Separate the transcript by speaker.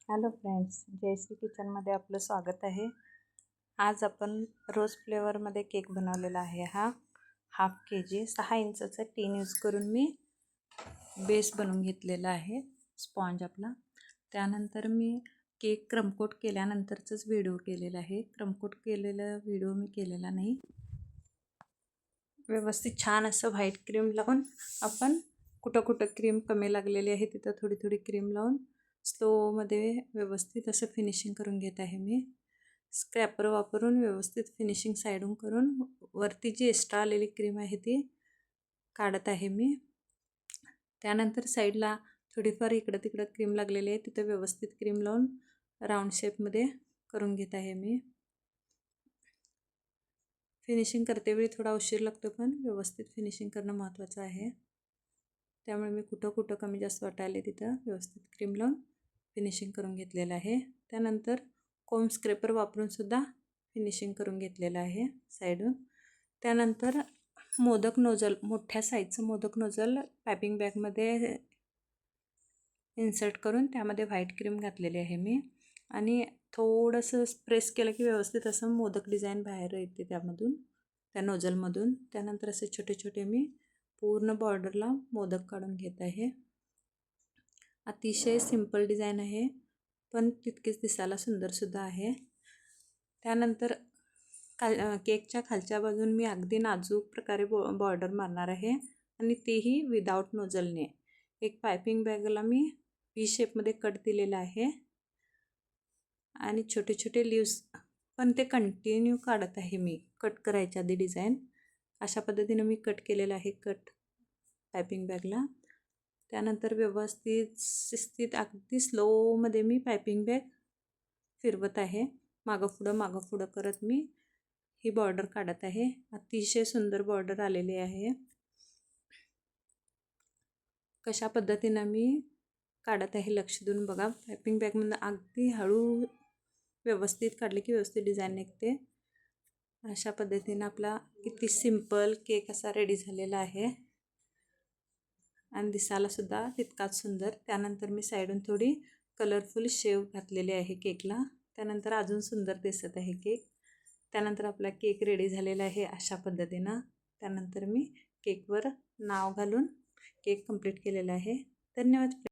Speaker 1: Hello friends, Jayashree किचनमध्ये आपलं स्वागत आहे। आज आपण रोज फ्लेवरमध्ये केक बनवलेला आहे। हा हाफ kg 6 इंचाचा टीन यूज करून मी बेस बनवून घेतलेला आहे, स्पॉन्ज आपला। त्यानंतर मी केक क्रमकोट केल्यानंतरच व्हिडिओ केलेला आहे, क्रमकोट केलेला व्हिडिओ मी केलेला नाही। व्यवस्थित छान असं व्हाईट क्रीम लावून आपण कुठं क्रीम कमी लागलेली आहे तिथं थोडी थोडी क्रीम लावून स्लोमध्ये व्यवस्थित असं फिनिशिंग करून घेत आहे। मी स्क्रॅपर वापरून व्यवस्थित फिनिशिंग साईडून करून वरती जी एक्स्ट्रा आलेली क्रीम आहे ती काढत आहे मी। त्यानंतर साईडला थोडीफार इकडं तिकडं क्रीम लागलेली आहे तिथं व्यवस्थित क्रीम लावून राऊंड शेपमध्ये करून घेत आहे मी। फिनिशिंग करते वेळी थोडा उशीर लागतो, पण व्यवस्थित फिनिशिंग करणं महत्त्वाचं आहे। त्यामुळे मी कुठं कमी जास्त वाटायले तिथं व्यवस्थित क्रीम लावून फिनिशिंग करून घेतलेलं आहे। त्यानंतर कोम स्क्रॅपर वापरून सुद्धा फिनिशिंग करून घेतलेलं आहे साईडून। त्यानंतर मोदक नोझल, मोठ्या साईजचं मोदक नोझल पायपिंग बॅगमध्ये इन्सर्ट करून त्यामध्ये व्हाईट क्रीम घातलेली आहे मी, आणि थोडंसं प्रेस केलं की व्यवस्थित असं मोदक डिझाईन बाहेर येते त्यामधून, त्या नोझलमधून। त्यानंतर असे छोटे छोटे मी पूर्ण बॉर्डरला मोदक काढून घेत आहे। अतिशय सिंपल डिझाईन आहे, पण तितकेच दिसायला सुंदरसुद्धा आहे। त्यानंतर केकच्या खालच्या बाजून मी अगदी नाजूक प्रकारे बॉर्डर मारणार आहे, आणि तेही विदाऊट नोझलने। एक पायपिंग बॅगला मी व्ही शेपमध्ये कट दिलेला आहे, आणि छोटे छोटे लीव्स पण ते कंटिन्यू काढत आहे मी कट करायच्या आधी डिझाईन। अशा पद्धतीने मी कट केलेलं आहे कट पायपिंग बॅगला। त्यानंतर व्यवस्थित शिस्तीत अगदी स्लोमध्ये मी पायपिंग बॅग फिरवत आहे, मागं पुढं करत मी ही बॉर्डर काढत आहे। अतिशय सुंदर बॉर्डर आलेली आहे। कशा पद्धतीनं मी काढत आहे लक्ष देऊन बघा। पायपिंग बॅगमधून अगदी हळू व्यवस्थित काढले की व्यवस्थित डिझाईन निघते। अशा पद्धतीनं आपला किती सिंपल केक असा रेडी झालेला आहे, आणि दिसायला सुद्धा तितकाच सुंदर। त्यानंतर मी साईडून थोडी कलरफुल शेव घातलेली आहे केकला, त्यानंतर अजून सुंदर दिसत आहे केक। त्यानंतर आपला केक रेडी झालेला आहे अशा पद्धतीनं। त्यानंतर मी केकवर नाव घालून केक कंप्लीट केलेला आहे। धन्यवाद।